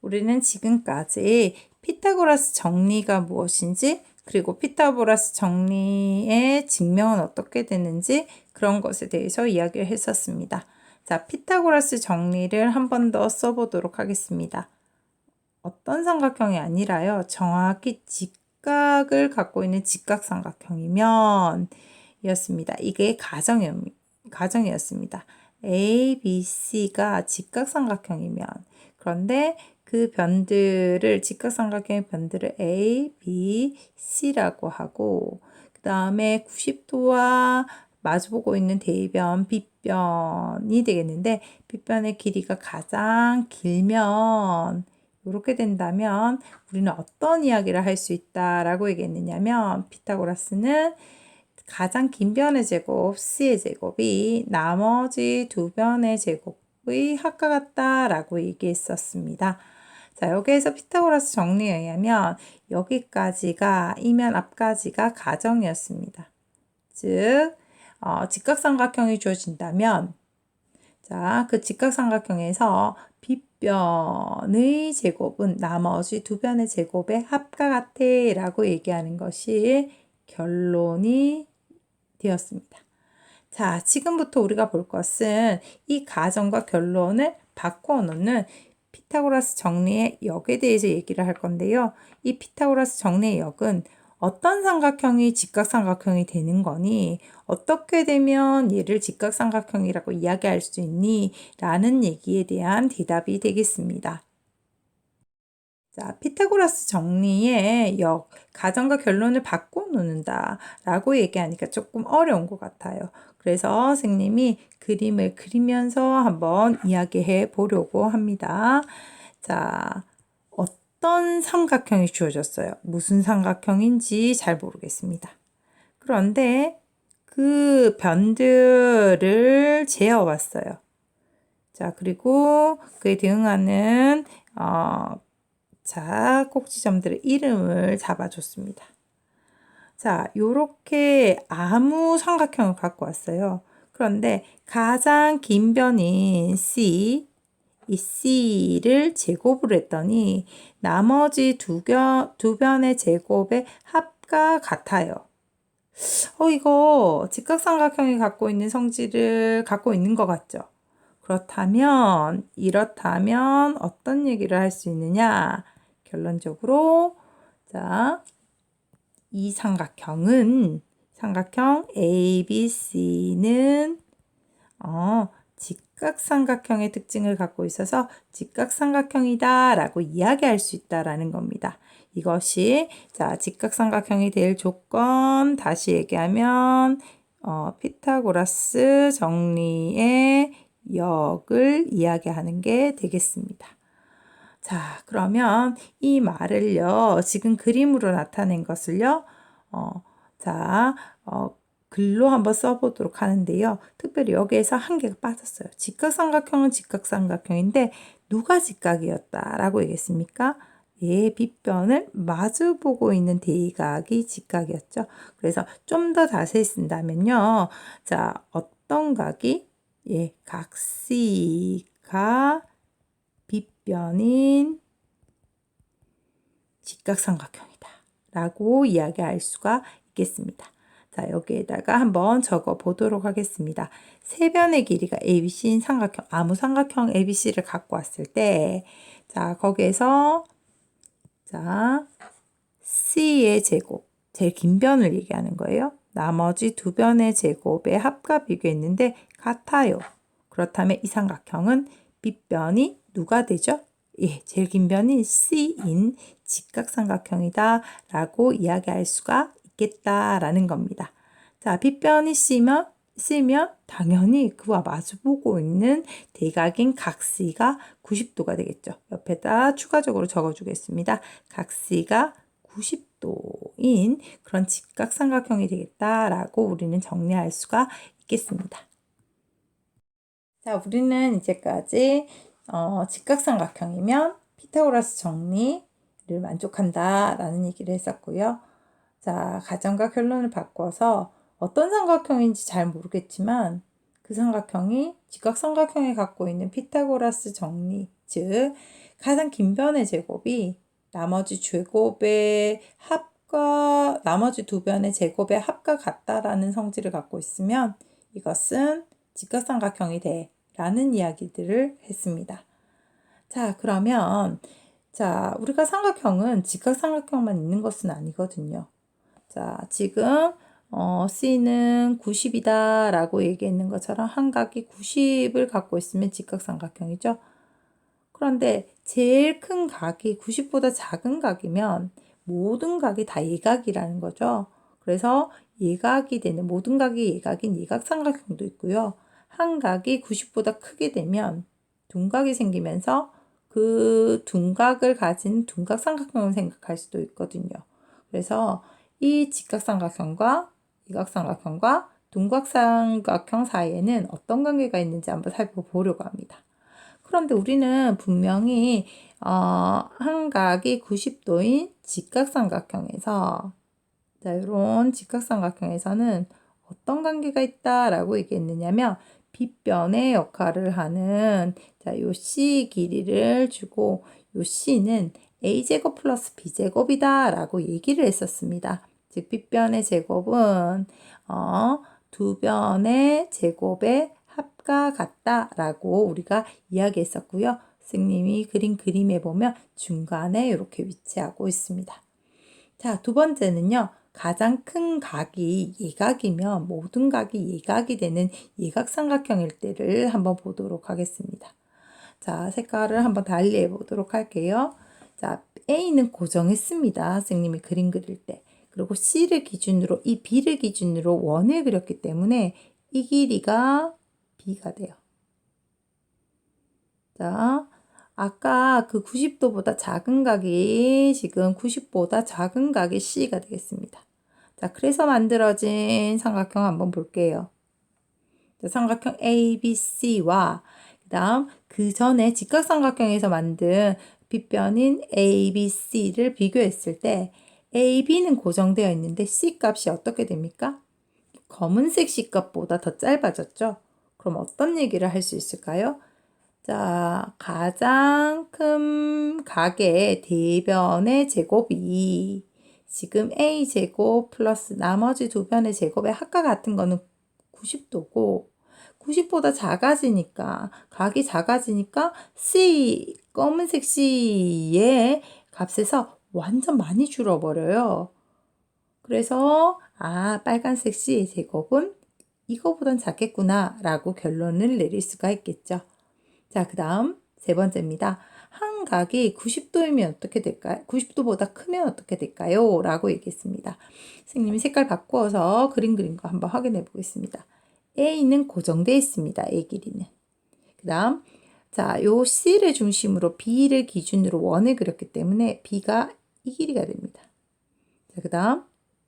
우리는 지금까지 피타고라스 정리가 무엇인지, 그리고 피타고라스 정리의 증명은 어떻게 되는지 그런 것에 대해서 이야기를 했었습니다. 자, 피타고라스 정리를 한 번 더 써보도록 하겠습니다. 어떤 삼각형이 아니라요. 정확히 직각을 갖고 있는 직각삼각형이면 이었습니다. 이게 가정이었습니다. A, B, C가 직각삼각형이면, 그런데 그 변들을, 직각삼각형의 변들을 A, B, C라고 하고, 그 다음에 90도와 마주보고 있는 대변, 빗변이 되겠는데, 빗변의 길이가 가장 길면, 이렇게 된다면 우리는 어떤 이야기를 할 수 있다라고 얘기했느냐면, 피타고라스는 가장 긴 변의 제곱 C의 제곱이 나머지 두 변의 제곱의 합과 같다라고 얘기했었습니다. 자, 여기에서 피타고라스 정리에 의하면 여기까지가 이면 앞까지가 가정이었습니다. 즉 직각삼각형이 주어진다면, 자, 그 직각삼각형에서 빗변의 제곱은 나머지 두 변의 제곱의 합과 같아 라고 얘기하는 것이 결론이 되었습니다. 자, 지금부터 우리가 볼 것은 이 가정과 결론을 바꾸어 놓는 피타고라스 정리의 역에 대해서 얘기를 할 건데요. 이 피타고라스 정리의 역은 어떤 삼각형이 직각삼각형이 되는 거니, 어떻게 되면 얘를 직각삼각형이라고 이야기할 수 있니? 라는 얘기에 대한 대답이 되겠습니다. 자, 피타고라스 정리의 역, 가정과 결론을 바꿔 놓는다 라고 얘기하니까 조금 어려운 것 같아요. 그래서 선생님이 그림을 그리면서 한번 이야기해 보려고 합니다. 자, 어떤 삼각형이 주어졌어요. 무슨 삼각형인지 잘 모르겠습니다. 그런데 그 변들을 재어왔어요. 자, 그리고 그에 대응하는 자, 꼭지점들의 이름을 잡아줬습니다. 자, 요렇게 아무 삼각형을 갖고 왔어요. 그런데 가장 긴 변인 C, 이 C를 제곱을 했더니 나머지 두 변의 제곱의 합과 같아요. 이거 직각삼각형이 갖고 있는 성질을 갖고 있는 것 같죠? 이렇다면 어떤 얘기를 할 수 있느냐? 결론적으로, 자, 이 삼각형 ABC는 직각삼각형의 특징을 갖고 있어서 직각삼각형이다 라고 이야기할 수 있다라는 겁니다. 이것이, 자, 직각삼각형이 될 조건, 다시 얘기하면 피타고라스 정리의 역을 이야기하는 게 되겠습니다. 자, 그러면 이 말을요, 지금 그림으로 나타낸 것을요, 자, 글로 한번 써보도록 하는데요. 특별히 여기에서 한 개가 빠졌어요. 직각삼각형은 직각삼각형인데 누가 직각이었다라고 얘기했습니까? 예, 빗변을 마주보고 있는 대각이 직각이었죠. 그래서 좀 더 자세히 쓴다면요. 자, 어떤 각이? 예, 각 C가 빗변인 직각삼각형이다 라고 이야기할 수가 있겠습니다. 자, 여기에다가 한번 적어 보도록 하겠습니다. 세 변의 길이가 ABC인 삼각형, 아무 삼각형 ABC를 갖고 왔을 때, 자, 거기에서, 자, C의 제곱, 제일 긴 변을 얘기하는 거예요. 나머지 두 변의 제곱의 합과 비교했는데 같아요. 그렇다면 이 삼각형은 빗변이 누가 되죠? 예, 제일 긴 변이 C인 직각삼각형이다 라고 이야기할 수가 있겠다라는 겁니다. 자, 빗변이 C면 당연히 그와 마주보고 있는 대각인 각 C가 90도가 되겠죠. 옆에다 추가적으로 적어주겠습니다. 각 C가 90도인 그런 직각삼각형이 되겠다라고 우리는 정리할 수가 있겠습니다. 자, 우리는 이제까지 직각삼각형이면 피타고라스 정리를 만족한다라는 얘기를 했었고요. 자, 가정과 결론을 바꿔서 어떤 삼각형인지 잘 모르겠지만 그 삼각형이 직각삼각형이 갖고 있는 피타고라스 정리, 즉 가장 긴 변의 제곱이 나머지 두 변의 제곱의 합과 같다라는 성질을 갖고 있으면 이것은 직각삼각형이 돼 라는 이야기들을 했습니다. 자, 그러면 우리가 삼각형은 직각삼각형만 있는 것은 아니거든요. 자, 지금 C는 90이다 라고 얘기했는 것처럼 한 각이 90을 갖고 있으면 직각삼각형이죠. 그런데 제일 큰 각이 90보다 작은 각이면 모든 각이 다 예각이라는 거죠. 그래서 예각이 되는 모든 각이 예각인 예각삼각형도 있고요. 한 각이 90보다 크게 되면 둔각이 생기면서 그 둔각을 가진 둔각삼각형을 생각할 수도 있거든요. 그래서 이 직각삼각형과 예각삼각형과 둔각삼각형 사이에는 어떤 관계가 있는지 한번 살펴보려고 합니다. 그런데 우리는 분명히 한 각이 90도인 직각삼각형에서 이런 직각삼각형에서는 어떤 관계가 있다라고 얘기했느냐면 빗변의 역할을 하는 요 C 길이를 주고 요 C는 A제곱 플러스 B제곱이다 라고 얘기를 했었습니다. 즉 빗변의 제곱은 두 변의 제곱의 합과 같다라고 우리가 이야기했었고요. 선생님이 그린 그림에 보면 중간에 이렇게 위치하고 있습니다. 자, 두 번째는요. 가장 큰 각이 예각이면 모든 각이 예각이 되는 예각삼각형일 때를 한번 보도록 하겠습니다. 자, 색깔을 한번 달리 해보도록 할게요. 자, A는 고정했습니다. 선생님이 그림 그릴 때. 그리고 C를 기준으로, 이 B를 기준으로 원을 그렸기 때문에 이 길이가 B가 돼요. 자, 아까 그 90도보다 작은 각이 지금 90보다 작은 각이 C가 되겠습니다. 자, 그래서 만들어진 삼각형 한번 볼게요. 자, 삼각형 ABC와 그 다음 그 전에 직각삼각형에서 만든 빗변인 ABC를 비교했을 때 AB는 고정되어 있는데 C 값이 어떻게 됩니까? 검은색 C 값보다 더 짧아졌죠? 그럼 어떤 얘기를 할 수 있을까요? 자, 가장 큰 각의 대변의 제곱이 지금 A제곱 플러스 나머지 두 변의 제곱의 합과 같은 거는 90도고 90보다 작아지니까 각이 작아지니까 C 검은색 C의 값에서 완전 많이 줄어버려요. 그래서 빨간색 C의 제곱은 이거보단 작겠구나 라고 결론을 내릴 수가 있겠죠. 자, 그 다음 세 번째입니다. 한 각이 90도이면 어떻게 될까요? 90도보다 크면 어떻게 될까요? 라고 얘기했습니다. 선생님이 색깔 바꾸어서 그림 그린 거 한번 확인해 보겠습니다. A는 고정되어 있습니다. A 길이는. 그 다음 요 C를 중심으로 B를 기준으로 원을 그렸기 때문에 B가 이 길이가 됩니다. 자, 그 다음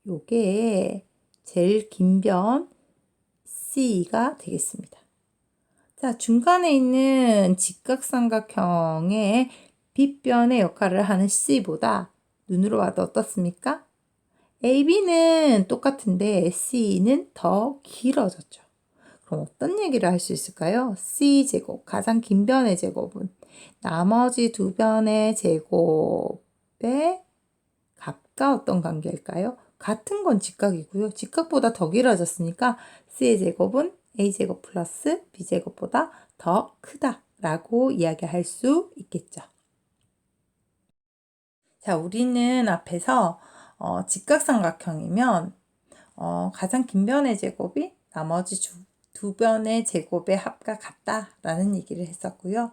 요게 제일 긴 변 C가 되겠습니다. 자, 중간에 있는 직각삼각형의 빗변의 역할을 하는 C보다 눈으로 봐도 어떻습니까? AB는 똑같은데 C는 더 길어졌죠. 그럼 어떤 얘기를 할 수 있을까요? C제곱, 가장 긴 변의 제곱은 나머지 두 변의 제곱의 값과 어떤 관계일까요? 같은 건 직각이고요. 직각보다 더 길어졌으니까 C의 제곱은 A제곱 플러스 B제곱보다 더 크다라고 이야기할 수 있겠죠. 자, 우리는 앞에서 직각삼각형이면 가장 긴 변의 제곱이 나머지 두 변의 제곱의 합과 같다라는 얘기를 했었고요.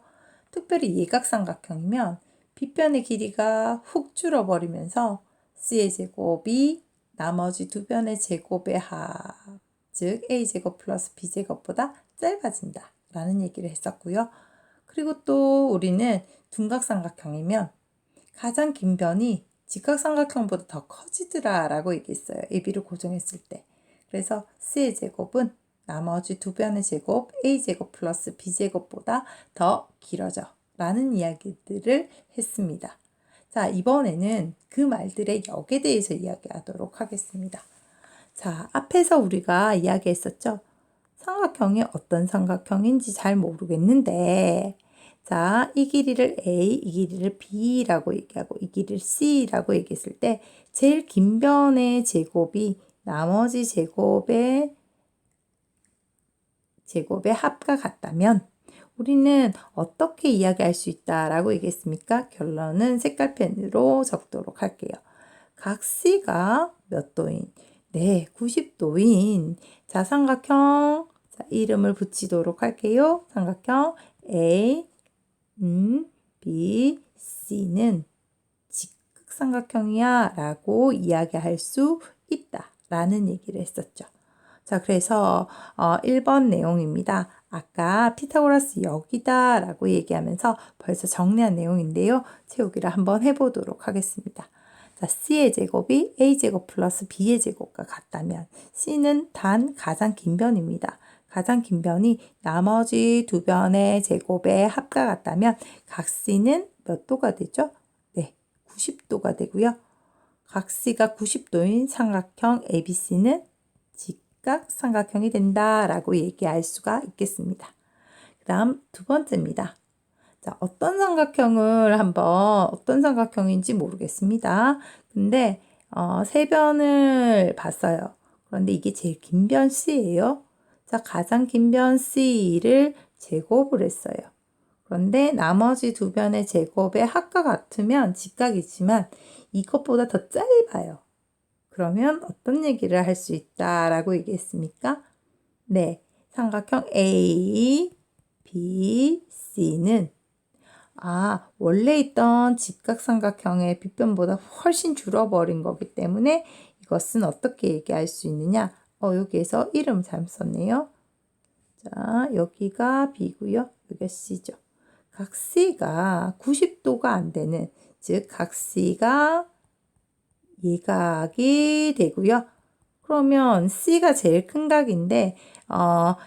특별히 예각삼각형이면 빗변의 길이가 훅 줄어버리면서 C의 제곱이 나머지 두 변의 제곱의 합, 즉 A제곱 플러스 B제곱보다 짧아진다 라는 얘기를 했었고요. 그리고 또 우리는 둔각삼각형이면 가장 긴 변이 직각삼각형보다 더 커지더라 라고 얘기했어요. AB를 고정했을 때. 그래서 C의 제곱은 나머지 두 변의 제곱 A제곱 플러스 B제곱보다 더 길어져 라는 이야기들을 했습니다. 자, 이번에는 그 말들의 역에 대해서 이야기하도록 하겠습니다. 자, 앞에서 우리가 이야기했었죠. 삼각형이 어떤 삼각형인지 잘 모르겠는데 자, 이 길이를 A, 이 길이를 B라고 얘기하고 이 길이를 C라고 얘기했을 때 제일 긴 변의 제곱이 나머지 제곱의 합과 같다면 우리는 어떻게 이야기할 수 있다라고 얘기했습니까? 결론은 색깔펜으로 적도록 할게요. 각 C가 몇 도인? 네, 90도인. 자, 삼각형. 자, 이름을 붙이도록 할게요. 삼각형 A, B, C는 직각삼각형이야 라고 이야기할 수 있다 라는 얘기를 했었죠. 자, 그래서 1번 내용입니다. 아까 피타고라스 여기다 라고 얘기하면서 벌써 정리한 내용인데요. 채우기를 한번 해보도록 하겠습니다. 자, C의 제곱이 A제곱 플러스 B의 제곱과 같다면 C는 단 가장 긴 변입니다. 가장 긴 변이 나머지 두 변의 제곱의 합과 같다면 각 C는 몇 도가 되죠? 네, 90도가 되고요. 각 C가 90도인 삼각형 ABC는 직각삼각형이 된다라고 얘기할 수가 있겠습니다. 그 다음 두 번째입니다. 자, 어떤 삼각형인지 모르겠습니다. 근데 세 변을 봤어요. 그런데 이게 제일 긴 변 C예요. 자, 가장 긴 변 C를 제곱을 했어요. 그런데 나머지 두 변의 제곱의 합과 같으면 직각이지만 이것보다 더 짧아요. 그러면 어떤 얘기를 할 수 있다라고 얘기했습니까? 네, 삼각형 A, B, C는 원래 있던 직각삼각형의 빗변보다 훨씬 줄어버린 거기 때문에 이것은 어떻게 얘기할 수 있느냐? 여기에서 이름 잘못 썼네요. 자, 여기가 B고요. 여기가 C죠. 각 C가 90도가 안 되는, 즉 각 C가 예각이 되고요. 그러면 C가 제일 큰 각인데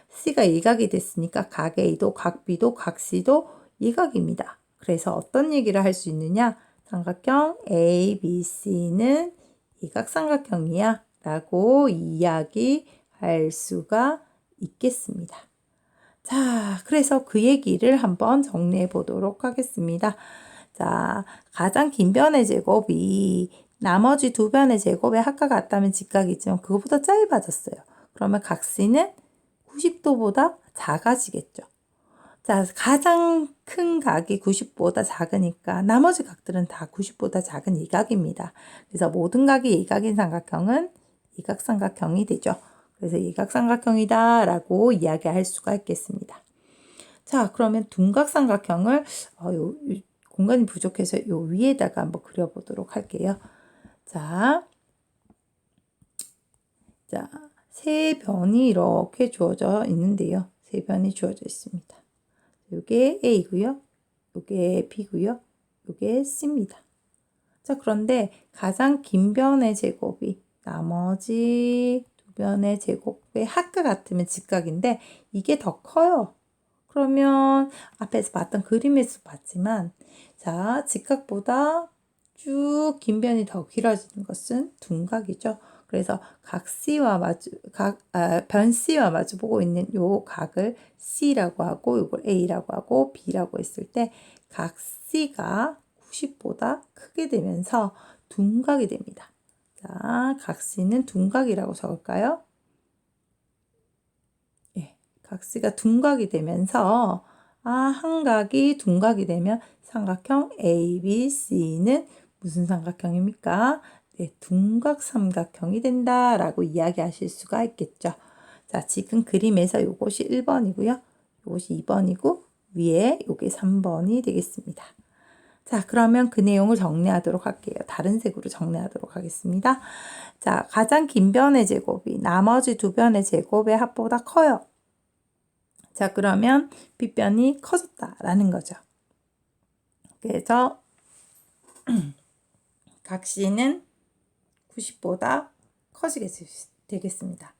C가 예각이 됐으니까 각 A도 각 B도 각 C도 예각입니다. 그래서 어떤 얘기를 할 수 있느냐? 삼각형 A, B, C는 예각삼각형이야 라고 이야기할 수가 있겠습니다. 자, 그래서 그 얘기를 한번 정리해 보도록 하겠습니다. 자, 가장 긴 변의 제곱이 나머지 두 변의 제곱의 합과 같다면 직각이지만 그거보다 짧아졌어요. 그러면 각 C는 90도보다 작아지겠죠. 자, 가장 큰 각이 90보다 작으니까 나머지 각들은 다 90보다 작은 이각입니다. 그래서 모든 각이 이각인 삼각형은 이각삼각형이 되죠. 그래서 이각삼각형이다 라고 이야기할 수가 있겠습니다. 자, 그러면 둔각삼각형을 공간이 부족해서 요 위에다가 한번 그려보도록 할게요. 자, 세 변이 이렇게 주어져 있는데요. 세 변이 주어져 있습니다. 요게 A고요. 요게 B고요. 요게 C입니다. 자, 그런데 가장 긴 변의 제곱이 나머지 두 변의 제곱의 합과 같으면 직각인데 이게 더 커요. 그러면 앞에서 봤던 그림에서 봤지만 자, 직각보다 쭉 긴 변이 더 길어지는 것은 둔각이죠. 그래서 변 C와 마주보고 있는 요 각을 C라고 하고 이걸 A라고 하고 B라고 했을 때 각 C가 90보다 크게 되면서 둔각이 됩니다. 자, 각 C는 둔각이라고 적을까요? 예, 각 C가 둔각이 되면서 한 각이 둔각이 되면 삼각형 ABC는 무슨 삼각형입니까? 네, 둔각삼각형이 된다라고 이야기하실 수가 있겠죠. 자, 지금 그림에서 이것이 1번이고요. 이것이 2번이고 위에 이게 3번이 되겠습니다. 자, 그러면 그 내용을 정리하도록 할게요. 다른 색으로 정리하도록 하겠습니다. 자, 가장 긴 변의 제곱이 나머지 두 변의 제곱의 합보다 커요. 자, 그러면 빗변이 커졌다라는 거죠. 그래서 각 C는 90보다 커지게 되겠습니다.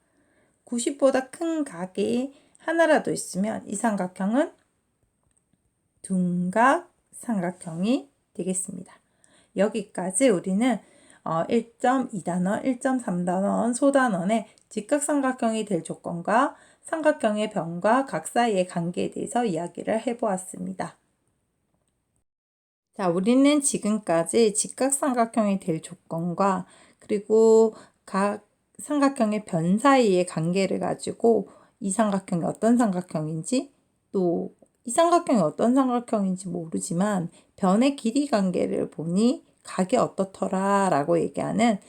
90보다 큰 각이 하나라도 있으면 이 삼각형은 둔각 삼각형이 되겠습니다. 여기까지 우리는 1.2단원, 1.3단원, 소단원의 직각삼각형이 될 조건과 삼각형의 변과 각 사이의 관계에 대해서 이야기를 해보았습니다. 자, 우리는 지금까지 직각삼각형이 될 조건과 그리고 각 삼각형의 변 사이의 관계를 가지고 이 삼각형이 어떤 삼각형인지 또 이 삼각형이 어떤 삼각형인지 모르지만 변의 길이 관계를 보니 각이 어떻더라 라고 얘기하는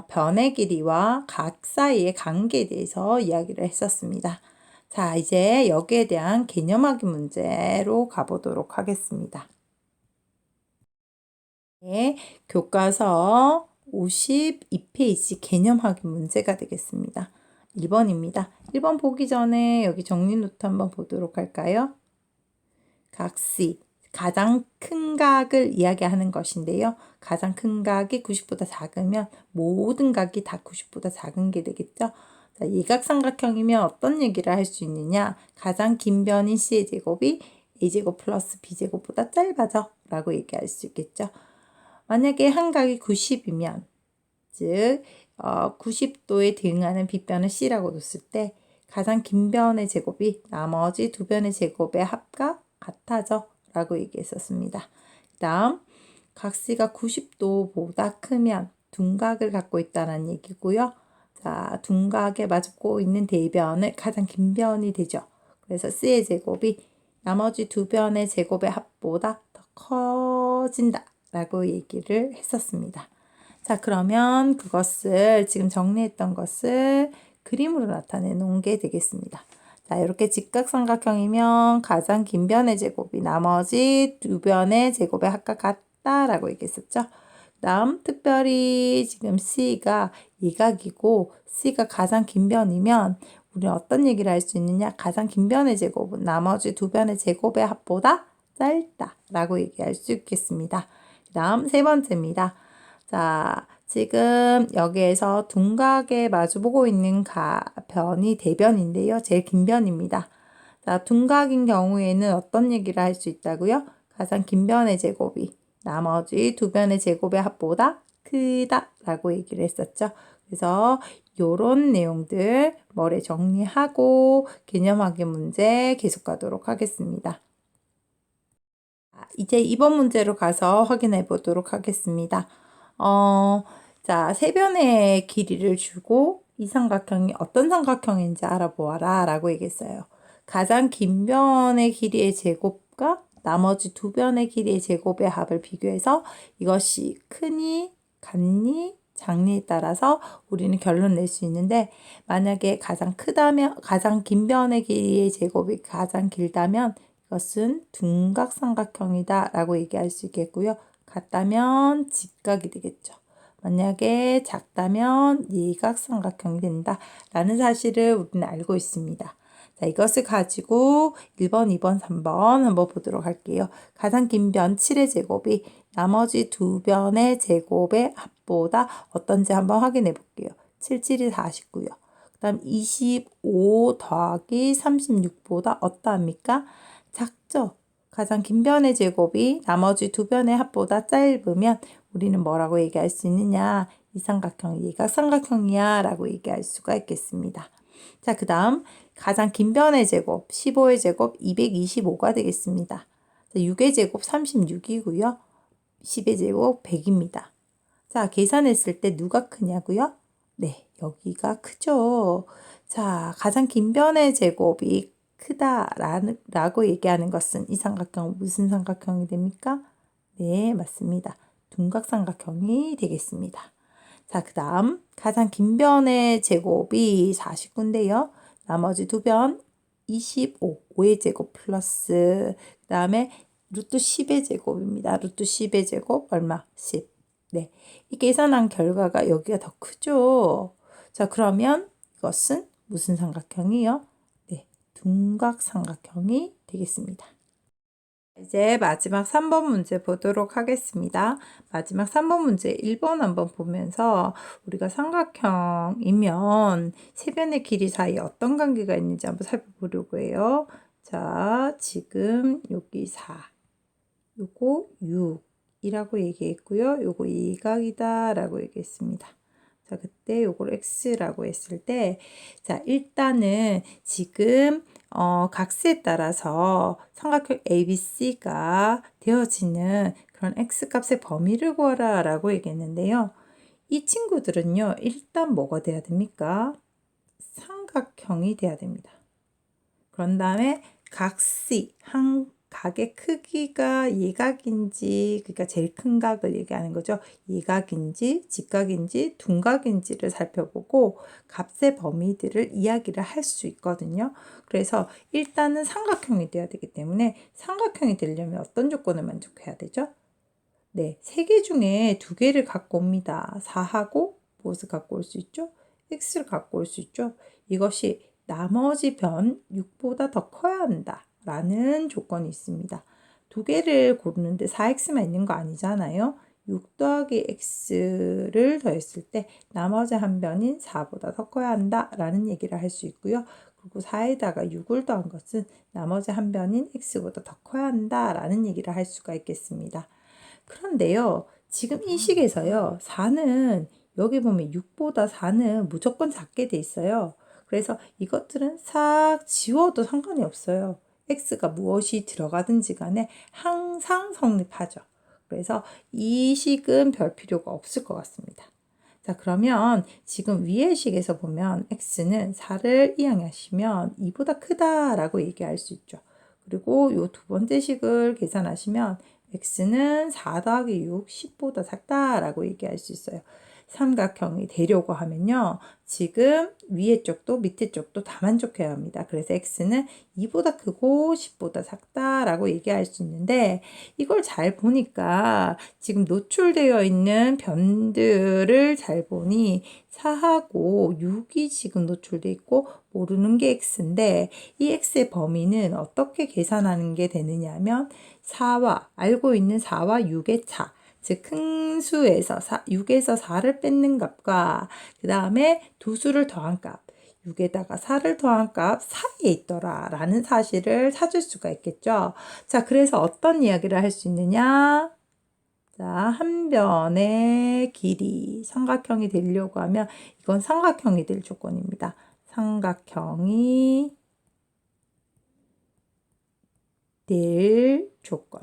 변의 길이와 각 사이의 관계에 대해서 이야기를 했었습니다. 자, 이제 여기에 대한 개념하기 문제로 가보도록 하겠습니다. 네, 교과서 52페이지 개념하기 문제가 되겠습니다. 1번입니다. 1번 보기 전에 여기 정리 노트 한번 보도록 할까요? 각 C, 가장 큰 각을 이야기하는 것인데요. 가장 큰 각이 90보다 작으면 모든 각이 다 90보다 작은 게 되겠죠. 자, 이각삼각형이면 어떤 얘기를 할 수 있느냐? 가장 긴 변인 C의 제곱이 A제곱 플러스 B제곱보다 짧아져 라고 얘기할 수 있겠죠. 만약에 한 각이 90이면 즉 90도에 대응하는 빗변을 C라고 뒀을 때 가장 긴 변의 제곱이 나머지 두 변의 제곱의 합과 같아져 라고 얘기했었습니다. 그 다음 각 C가 90도보다 크면 둔각을 갖고 있다는 얘기고요. 자, 둔각에 맞고 있는 대변을 가장 긴 변이 되죠. 그래서 C의 제곱이 나머지 두 변의 제곱의 합보다 더 커진다 라고 얘기를 했었습니다. 자, 그러면 그것을 지금 정리했던 것을 그림으로 나타내 놓은 게 되겠습니다. 자, 이렇게 직각삼각형이면 가장 긴 변의 제곱이 나머지 두 변의 제곱의 합과 같다라고 얘기했었죠. 그 다음 특별히 지금 C가 이각이고 C가 가장 긴 변이면 우리는 어떤 얘기를 할 수 있느냐? 가장 긴 변의 제곱은 나머지 두 변의 제곱의 합보다 짧다라고 얘기할 수 있겠습니다. 그 다음 세 번째입니다. 자, 지금 여기에서 둔각에 마주보고 있는 변이 대변인데요. 제일 긴 변입니다. 자, 둔각인 경우에는 어떤 얘기를 할 수 있다고요? 가장 긴 변의 제곱이 나머지 두 변의 제곱의 합보다 크다라고 얘기를 했었죠. 그래서 요런 내용들 머리에 정리하고 개념하기 문제 계속 가도록 하겠습니다. 이제 2번 문제로 가서 확인해 보도록 하겠습니다. 자, 세 변의 길이를 주고 이 삼각형이 어떤 삼각형인지 알아보아라 라고 얘기했어요. 가장 긴 변의 길이의 제곱과 나머지 두 변의 길이의 제곱의 합을 비교해서 이것이 크니, 같니, 작니에 따라서 우리는 결론 낼 수 있는데 만약에 가장 긴 변의 길이의 제곱이 가장 길다면 이것은 둔각삼각형이다 라고 얘기할 수 있겠고요. 같다면 직각이 되겠죠. 만약에 작다면 예각삼각형이 된다 라는 사실을 우리는 알고 있습니다. 자, 이것을 가지고 1번, 2번, 3번 한번 보도록 할게요. 가장 긴 변 7의 제곱이 나머지 두 변의 제곱의 합보다 어떤지 한번 확인해 볼게요. 7, 7이 49요. 그 다음 25 더하기 36보다 어떠합니까? 작죠? 가장 긴 변의 제곱이 나머지 두 변의 합보다 짧으면 우리는 뭐라고 얘기할 수 있느냐? 이 삼각형이 예각삼각형이야 라고 얘기할 수가 있겠습니다. 자, 그 다음 가장 긴 변의 제곱 15의 제곱 225가 되겠습니다. 6의 제곱 36이고요. 10의 제곱 100입니다. 자, 계산했을 때 누가 크냐고요? 네, 여기가 크죠. 자, 가장 긴 변의 제곱이 크다라고 얘기하는 것은 이 삼각형은 무슨 삼각형이 됩니까? 네, 맞습니다. 둔각삼각형이 되겠습니다. 자, 그 다음 가장 긴 변의 제곱이 49인데요. 나머지 두 변 25, 5의 제곱 플러스 그 다음에 루트 10의 제곱입니다. 루트 10의 제곱 얼마? 10. 네, 이 계산한 결과가 여기가 더 크죠. 자, 그러면 이것은 무슨 삼각형이요? 네, 둔각삼각형이 되겠습니다. 이제 마지막 3번 문제 보도록 하겠습니다. 마지막 3번 문제 1번 한번 보면서 우리가 삼각형이면 세 변의 길이 사이에 어떤 관계가 있는지 한번 살펴보려고 해요. 자, 지금 여기 4, 요거 6이라고 얘기했고요. 요거 이각이다 라고 얘기했습니다. 자, 그때 요걸 x라고 했을 때, 자, 일단은 지금 각수에 따라서 삼각형 ABC가 되어지는 그런 x값의 범위를 구하라 라고 얘기했는데요. 이 친구들은요, 일단 뭐가 돼야 됩니까? 삼각형이 돼야 됩니다. 그런 다음에 각C, 한 각의 크기가 예각인지, 그러니까 제일 큰 각을 얘기하는 거죠. 예각인지, 직각인지, 둔각인지를 살펴보고 값의 범위들을 이야기를 할 수 있거든요. 그래서 일단은 삼각형이 돼야 되기 때문에 삼각형이 되려면 어떤 조건을 만족해야 되죠? 네, 3개 중에 2개를 갖고 옵니다. 4하고 무엇을 갖고 올 수 있죠? x를 갖고 올 수 있죠. 이것이 나머지 변 6보다 더 커야 한다 라는 조건이 있습니다. 2개를 고르는데 4x만 있는 거 아니잖아요. 6 더하기 x를 더했을 때 나머지 한 변인 4보다 더 커야 한다 라는 얘기를 할 수 있고요. 그리고 4에다가 6을 더한 것은 나머지 한 변인 x보다 더 커야 한다 라는 얘기를 할 수가 있겠습니다. 그런데요, 지금 이 식에서요, 4는 여기 보면 6보다 4는 무조건 작게 돼 있어요. 그래서 이것들은 싹 지워도 상관이 없어요. x가 무엇이 들어가든지 간에 항상 성립하죠. 그래서 이 식은 별 필요가 없을 것 같습니다. 자, 그러면 지금 위의 식에서 보면 x는 4를 이항하시면 2보다 크다라고 얘기할 수 있죠. 그리고 이 두 번째 식을 계산하시면 x는 4 더하기 6, 10보다 작다라고 얘기할 수 있어요. 삼각형이 되려고 하면요. 지금 위에 쪽도 밑에 쪽도 다 만족해야 합니다. 그래서 x는 2보다 크고 10보다 작다라고 얘기할 수 있는데 이걸 잘 보니까 지금 노출되어 있는 변들을 잘 보니 4하고 6이 지금 노출되어 있고 모르는 게 x인데 이 x의 범위는 어떻게 계산하는 게 되느냐 하면 4와 알고 있는 4와 6의 차, 즉 큰 수에서 6에서 4를 뺏는 값과 그 다음에 두 수를 더한 값, 6에다가 4를 더한 값 사이에 있더라 라는 사실을 찾을 수가 있겠죠. 자, 그래서 어떤 이야기를 할 수 있느냐? 자, 한 변의 길이 삼각형이 되려고 하면 이건 삼각형이 될 조건입니다. 삼각형이 될 조건.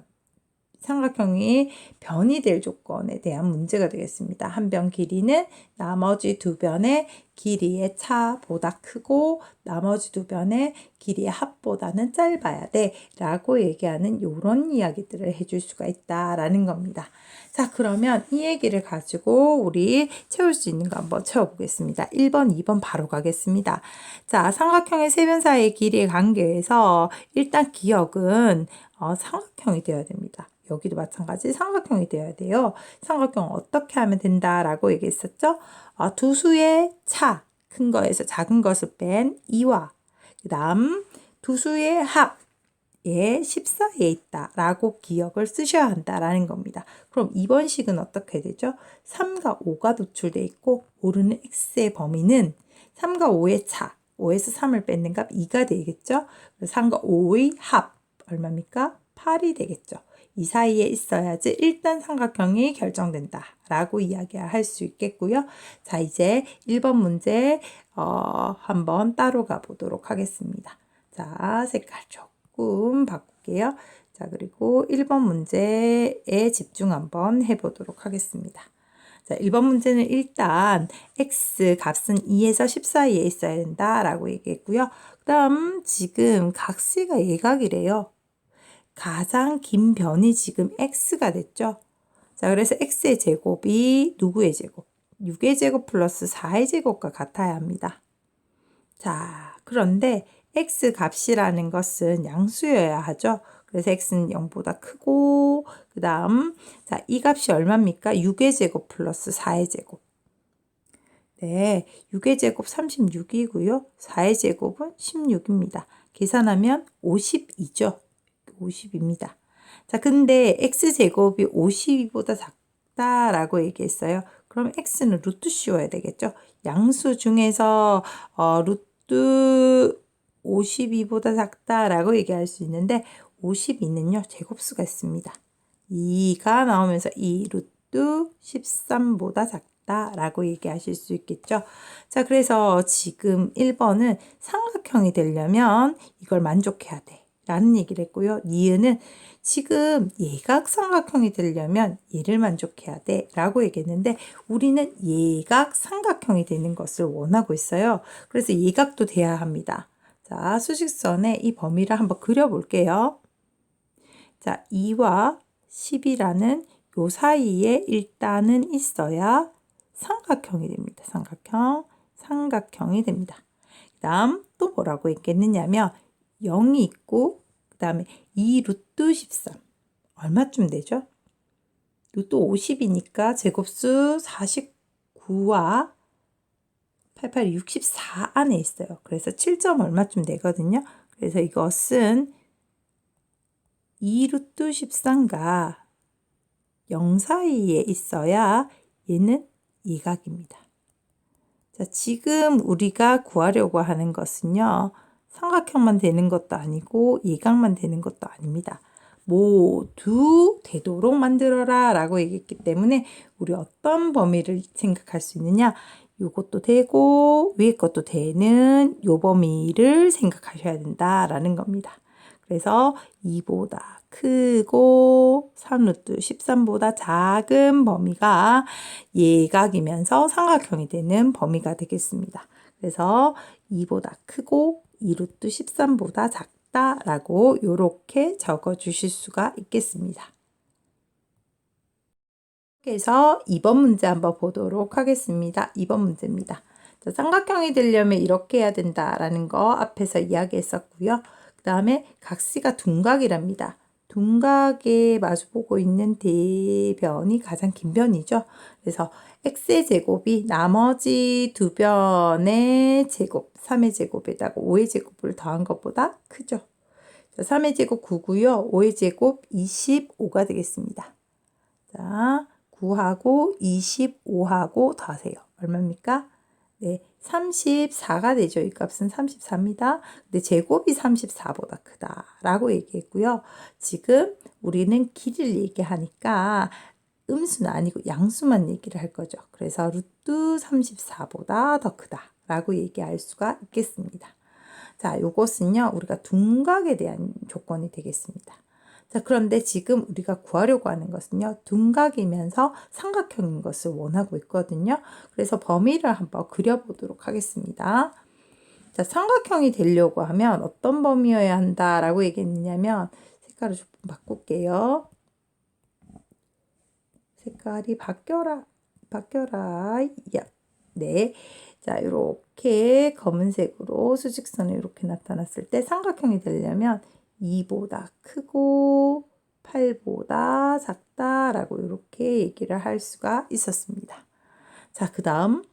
삼각형이 변이 될 조건에 대한 문제가 되겠습니다. 한 변 길이는 나머지 두 변의 길이의 차보다 크고 나머지 두 변의 길이의 합보다는 짧아야 돼 라고 얘기하는 이런 이야기들을 해줄 수가 있다라는 겁니다. 자, 그러면 이 얘기를 가지고 우리 채울 수 있는 거 한번 채워보겠습니다. 1번, 2번 바로 가겠습니다. 자, 삼각형의 세 변 사이의 길이의 관계에서 일단 기억은 삼각형이 되어야 됩니다. 여기도 마찬가지 삼각형이 되어야 돼요. 삼각형 어떻게 하면 된다라고 얘기했었죠? 두 수의 차, 큰 거에서 작은 것을 뺀 2와 그 다음 두 수의 합, 14에 있다라고 기억을 쓰셔야 한다라는 겁니다. 그럼 이번 식은 어떻게 되죠? 3과 5가 노출되어 있고 모르는 x의 범위는 3과 5의 차, 5에서 3을 뺏는 값 2가 되겠죠? 3과 5의 합 얼마입니까? 8이 되겠죠. 이 사이에 있어야지 일단 삼각형이 결정된다 라고 이야기할 수 있겠고요. 자, 이제 1번 문제 한번 따로 가보도록 하겠습니다. 자, 색깔 조금 바꿀게요. 자, 그리고 1번 문제에 집중 한번 해보도록 하겠습니다. 자, 1번 문제는 일단 x 값은 2에서 10 사이에 있어야 된다라고 얘기했고요. 그 다음 지금 각C가 예각이래요. 가장 긴 변이 지금 x가 됐죠. 자, 그래서 x의 제곱이 누구의 제곱? 6의 제곱 플러스 4의 제곱과 같아야 합니다. 자, 그런데 x 값이라는 것은 양수여야 하죠. 그래서 x는 0보다 크고 그 다음 자, 이 값이 얼마입니까? 6의 제곱 플러스 4의 제곱. 네, 6의 제곱 36이고요. 4의 제곱은 16입니다. 계산하면 52죠. 50입니다. 자, 근데 x제곱이 52보다 작다라고 얘기했어요. 그럼 x는 루트 씌워야 되겠죠. 양수 중에서 루트 52보다 작다라고 얘기할 수 있는데 52는요. 제곱수가 있습니다. 2가 나오면서 2 루트 13보다 작다. 같다라고 얘기하실 수 있겠죠. 자, 그래서 지금 1번은 삼각형이 되려면 이걸 만족해야 돼 라는 얘기를 했고요. 니은은 지금 예각 삼각형이 되려면 얘를 만족해야 돼 라고 얘기했는데 우리는 예각 삼각형이 되는 것을 원하고 있어요. 그래서 예각도 돼야 합니다. 자, 수직선에 이 범위를 한번 그려볼게요. 자, 2와 10이라는 요 사이에 일단은 있어야 삼각형이 됩니다. 삼각형이 됩니다. 그 다음 또 뭐라고 했겠느냐면 0이 있고 그 다음에 2 루트 13 얼마쯤 되죠? 루트 50이니까 제곱수 49와 88이 64 안에 있어요. 그래서 7점 얼마쯤 되거든요. 그래서 이것은 2 루트 13과 0 사이에 있어야 얘는 예각입니다. 자, 지금 우리가 구하려고 하는 것은요. 삼각형만 되는 것도 아니고 예각만 되는 것도 아닙니다. 모두 되도록 만들어라 라고 얘기했기 때문에 우리 어떤 범위를 생각할 수 있느냐, 요것도 되고 위에 것도 되는 요 범위를 생각하셔야 된다라는 겁니다. 그래서 2보다 크고 3루트 13보다 작은 범위가 예각이면서 삼각형이 되는 범위가 되겠습니다. 그래서 2보다 크고 2루트 13보다 작다라고 이렇게 적어 주실 수가 있겠습니다. 그래서 2번 문제 한번 보도록 하겠습니다. 2번 문제입니다. 자, 삼각형이 되려면 이렇게 해야 된다라는 거 앞에서 이야기했었고요. 그 다음에 각시가 둔각이랍니다. 둔각에 마주보고 있는 대변이 가장 긴 변이죠. 그래서 x의 제곱이 나머지 두 변의 제곱, 3의 제곱에다가 5의 제곱을 더한 것보다 크죠. 자, 3의 제곱 9고요. 5의 제곱 25가 되겠습니다. 자, 9하고 25하고 더하세요. 얼마입니까? 네, 34가 되죠. 이 값은 34입니다. 근데 제곱이 34보다 크다라고 얘기했고요. 지금 우리는 길이를 얘기하니까 음수는 아니고 양수만 얘기를 할 거죠. 그래서 루트 34보다 더 크다라고 얘기할 수가 있겠습니다. 자, 요것은요, 우리가 둔각에 대한 조건이 되겠습니다. 자, 그런데 지금 우리가 구하려고 하는 것은요, 둔각이면서 삼각형인 것을 원하고 있거든요. 그래서 범위를 한번 그려보도록 하겠습니다. 자, 삼각형이 되려고 하면 어떤 범위여야 한다라고 얘기했느냐면, 색깔을 좀 바꿀게요. 색깔이 바뀌어라. 야. 네. 자, 이렇게 검은색으로 수직선이 이렇게 나타났을 때 삼각형이 되려면 2보다 크고 8보다 작다라고 이렇게 얘기를 할 수가 있었습니다. 자, 그 다음.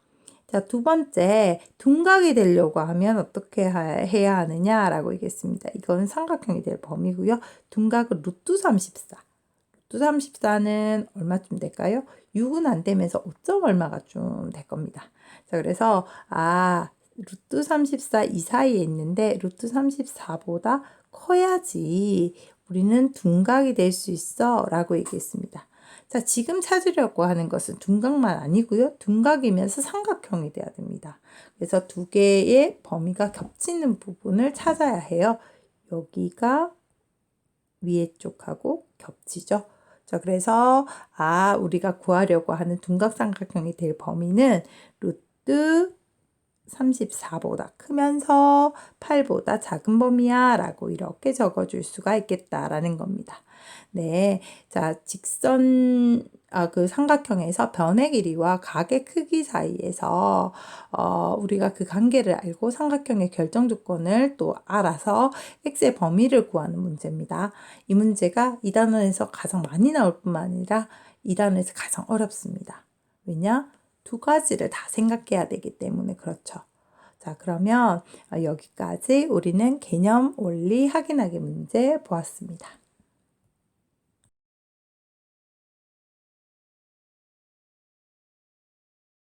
자, 두 번째, 둔각이 되려고 하면 어떻게 해야 하느냐라고 얘기했습니다. 이건 삼각형이 될 범위고요. 둔각은 루트 34. 루트 34는 얼마쯤 될까요? 6은 안 되면서 5점 얼마가 좀 될 겁니다. 자, 그래서 루트 34 이 사이에 있는데 루트 34보다 커야지 우리는 둔각이 될 수 있어 라고 얘기했습니다. 자, 지금 찾으려고 하는 것은 둔각만 아니고요. 둔각이면서 삼각형이 돼야 됩니다. 그래서 두 개의 범위가 겹치는 부분을 찾아야 해요. 여기가 위에 쪽하고 겹치죠. 자, 그래서 우리가 구하려고 하는 둔각삼각형이 될 범위는 루트 34보다 크면서 8보다 작은 범위야 라고 이렇게 적어줄 수가 있겠다라는 겁니다. 네, 자, 그 삼각형에서 변의 길이와 각의 크기 사이에서 우리가 그 관계를 알고 삼각형의 결정 조건을 또 알아서 x의 범위를 구하는 문제입니다. 이 문제가 2단원에서 가장 많이 나올 뿐만 아니라 2단원에서 가장 어렵습니다. 왜냐? 두 가지를 다 생각해야 되기 때문에 그렇죠. 자, 그러면 여기까지 우리는 개념 원리 확인하기 문제 보았습니다.